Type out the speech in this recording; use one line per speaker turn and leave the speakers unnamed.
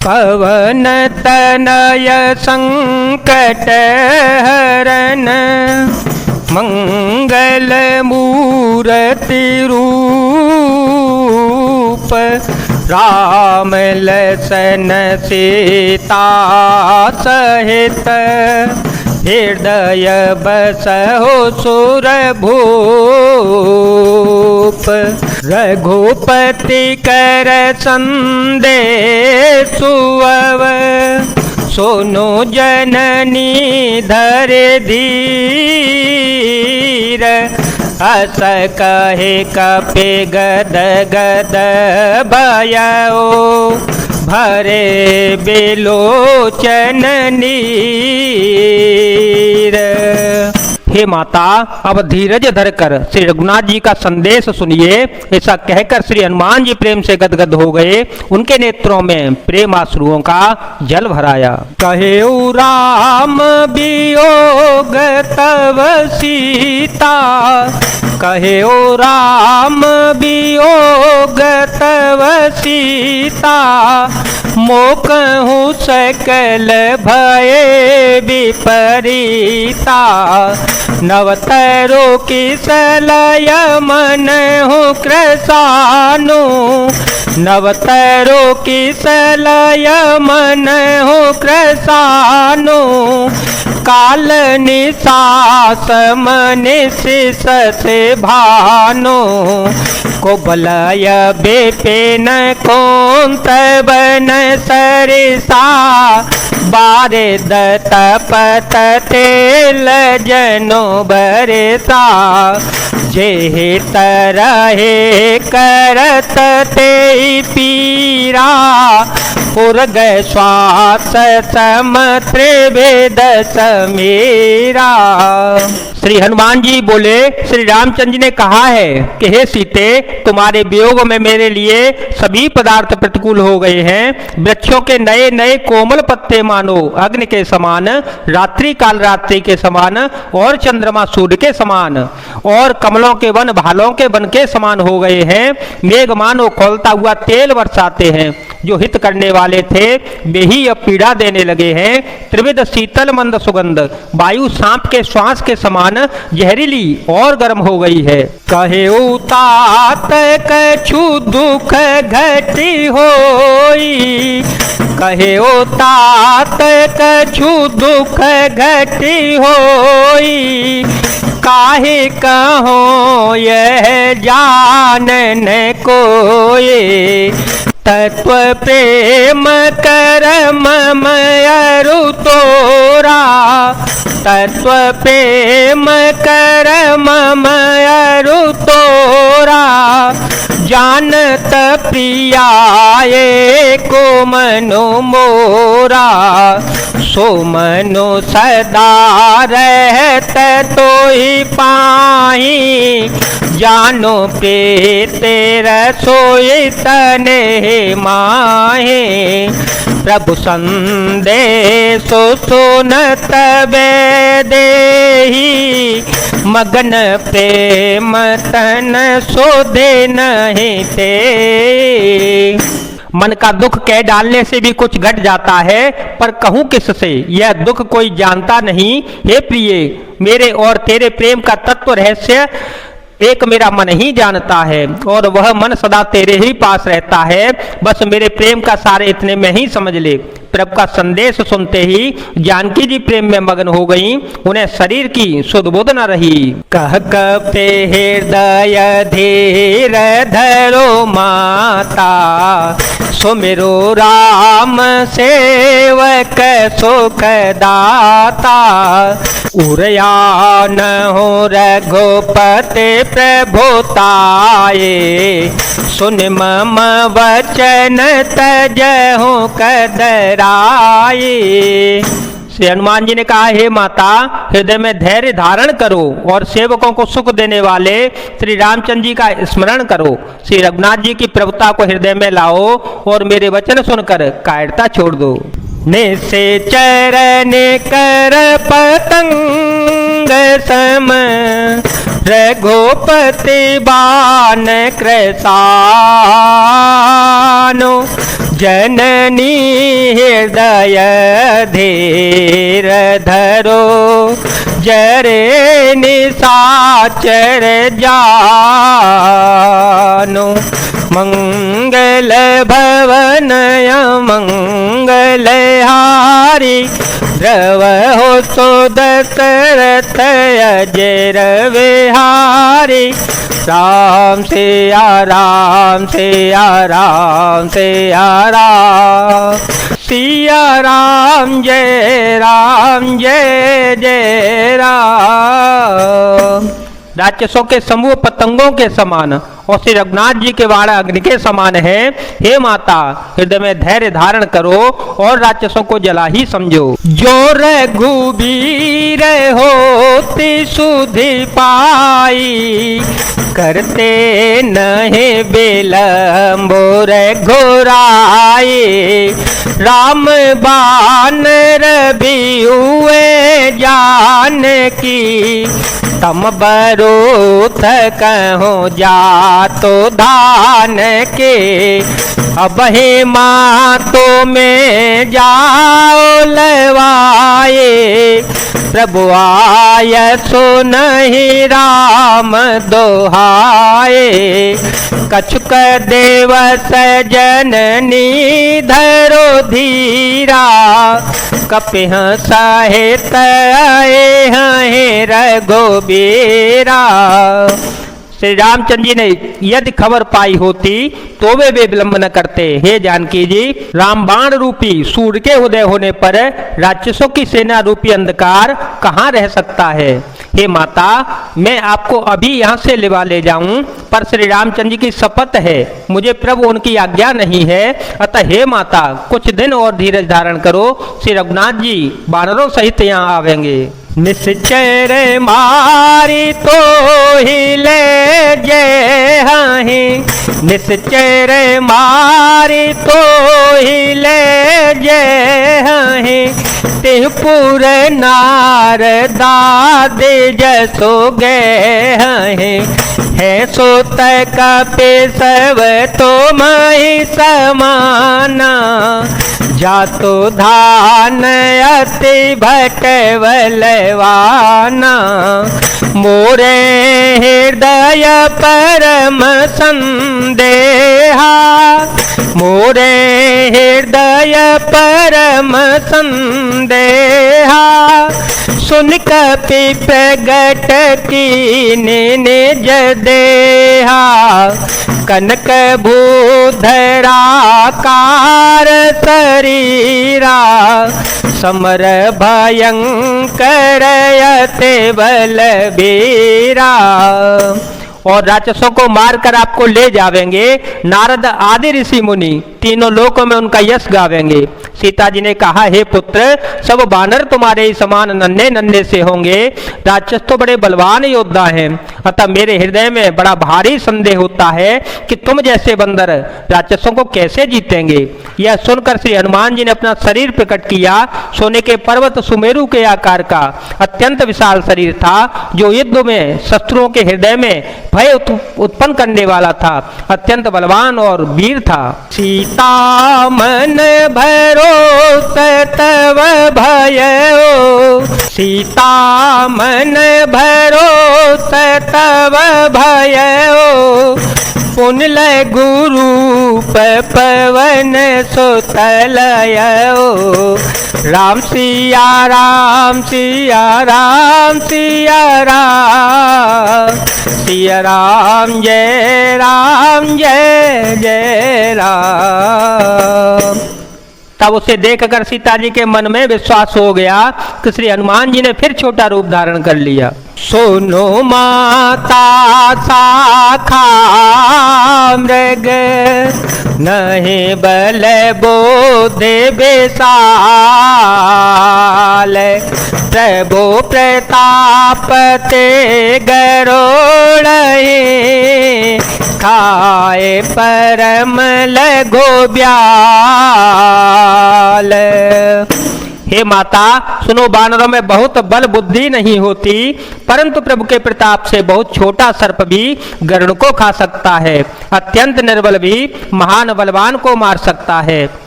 पवन तनय संकट हरन मंगल मूर्ति रूप राम लसन सीता सहित हृदय बसहु सुरभूप रघुपति कर संदेशु अव सुनो जननी धरे धीर अस कहे कपि गद गद भयो भरे बिलोचन नीर। हे माता, अब धीरज धरकर श्री रघुनाथ जी का संदेश सुनिए। ऐसा कहकर श्री हनुमान जी प्रेम से गदगद हो गए। उनके नेत्रों में प्रेम आश्रुओं का जल भराया। कहेउ राम वियोग तव सीता, कहेउ राम वियोग तव सीता, मोकहु सकल भय विपरीता, नवतरो किसलय मन हूँ कृसानु, नवतरो किसलय मन हूँ कृसानु, काल निसास मनिशिष से भानु, कुबलय बिपिन कुंत बन सरिसा, बारिद तपत तेल जनो बरसा, जेहि तरहे करत ते पीरा, उर्ग श्वास सम त्रिवेद समीरा। श्री हनुमान जी बोले, श्री रामचंद्र जी ने कहा है कि हे सीते, तुम्हारे वियोग में मेरे लिए सभी पदार्थ प्रतिकूल हो गए हैं। वृक्षों के नए नए कोमल पत्ते मानो अग्नि के समान, रात्रि काल रात्रि के समान, और चंद्रमा सूर्य के समान, और कमलों के वन भालों के वन के समान हो गए हैं। मेघ मानो खौलता हुआ तेल बरसाते हैं। जो हित करने वाले थे वे ही अब पीड़ा देने लगे हैं। त्रिविध शीतल मंद सुगंध वायु सांप के श्वास के समान जहरीली और गर्म हो गई है। कहेउ तात कछु दुख घटी होई, कहेउ तात कछु दुख घटी होई, काहे कहो यह जानन कोई, तत्व प्रेम करम मयरु तोरा, तत्व प्रेम करम मयरु तोरा, जानत प्रियाए को मनो मोरा, सो मनो सदा रहत तो ही पाही, जानो प्रीति रसोई तने माहे, प्रभु संदेश सुनत देहि, मगन प्रेम तन सोधे नहीं थे। मन का दुख कह डालने से भी कुछ घट जाता है, पर कहूँ किससे, यह दुख कोई जानता नहीं। हे प्रिय, मेरे और तेरे प्रेम का तत्व रहस्य एक मेरा मन ही जानता है, और वह मन सदा तेरे ही पास रहता है। बस मेरे प्रेम का सारे इतने में ही समझ ले। प्रभु का संदेश सुनते ही जानकी जी प्रेम में मगन हो गईं। उन्हें शरीर की सुध बुध न रही। कह कपे हृदय धीर धरो माता, सुमिरो राम सेवक सुख दाता, उरया न हो रघुपति प्रभुताये, सुन मम वचन तजहु कदराये। श्री हनुमान जी ने कहा, हे माता, हृदय में धैर्य धारण करो और सेवकों को सुख देने वाले श्री रामचंद्र जी का स्मरण करो। श्री रघुनाथ जी की प्रभुता को हृदय में लाओ और मेरे वचन सुनकर कायरता छोड़ दो। निश्चर कर पतंग सम, रघुपति बान कृसानो, जननी भय धीर धरो, जरे निशाचर जानो। मंगल भवन मंगल हारी, ध्रुव हो सो दशरथ अजर विहारी। राम सिया राम सिया राम सिया राम, सिया राम जय जय राम। राक्षसों के समूह पतंगों के समान और श्री रघुनाथ जी के वाड़ा अग्नि के समान है। हे माता, हृदय में धैर्य धारण करो और राक्षसों को जला ही समझो। जो रघुबीर होती सुधि पाई, करते नहीं विलम्बो रघुराई। राम बानर भी हुए जानकी, तम बरूथ कहूँ जा तो धान के। अब हे मातो में जाओ लवाए, प्रभु आय सो नहीं राम दोहाए। कछुक देव सजननी धरो धीरा, कपिह सहित आए हैं रघुबीरा। श्री रामचंद्र जी ने यदि खबर पाई होती तो वे विलंब न करते। हे जानकी जी, रामबाण रूपी सूर्य के उदय होने पर राक्षसों की सेना रूपी अंधकार कहाँ रह सकता है। हे माता, मैं आपको अभी यहाँ से लिवा ले जाऊं, पर श्री रामचंद्र जी की शपथ है, मुझे प्रभु उनकी आज्ञा नहीं है। अतः हे माता, कुछ दिन और धीरज धारण करो, श्री रघुनाथ जी बानरों सहित यहाँ आवेंगे। निश्चर मारी तो हिले जय हहीं, निश्चर मारी तो हिले जय हहीं। तिहपुर नारदा दे जसो गए हैं, है सो तक पेशव तो मही समाना। जातो धान अति भटवलवाना, मोरे हृदय परम संदेहा। मोरे हृदय परम संदेहा, सुन कपि प्रगट कीने निज देहा। कनक भूधराकार शरीरा, समर भयंकर यते बलबीरा। और राक्षसों को मारकर आपको ले जावेंगे। नारद आदि ऋषि मुनि तीनों लोकों में उनका यश गावेंगे। सीता जी ने कहा, हे पुत्र, सब बानर तुम्हारे ही समान नन्हे नन्हे से होंगे, राक्षस तो बड़े बलवान योद्धा हैं। अतः मेरे हृदय में बड़ा भारी संदेह होता है कि तुम जैसे बंदर राक्षसों को कैसे जीतेंगे। यह सुनकर श्री हनुमान जी ने अपना शरीर प्रकट किया। सोने के पर्वत सुमेरु के आकार का अत्यंत विशाल शरीर था, जो युद्ध में शत्रुओं के हृदय में भय उत्पन्न करने वाला था। अत्यंत बलवान और वीर था। सीता मन भरोस तव भयो, सीता मन भरोस तव भयो। पुनल गुरु पवन सुतलयो। राम सिया राम सिया राम सिया राम, सिया राम जय जय राम। तब उसे देखकर सीता जी के मन में विश्वास हो गया कि श्री हनुमान जी ने फिर छोटा रूप धारण कर लिया। सोनो माता शाखा मृग, नहीं बल बोधे बेसाल। प्रभु प्रताप ते गरोड़हि, खाए परम लगो ब्याल। हे माता, सुनो, बानरों में बहुत बल बुद्धि नहीं होती, परंतु प्रभु के प्रताप से बहुत छोटा सर्प भी गरुड़ को खा सकता है। अत्यंत निर्बल भी महान बलवान को मार सकता है।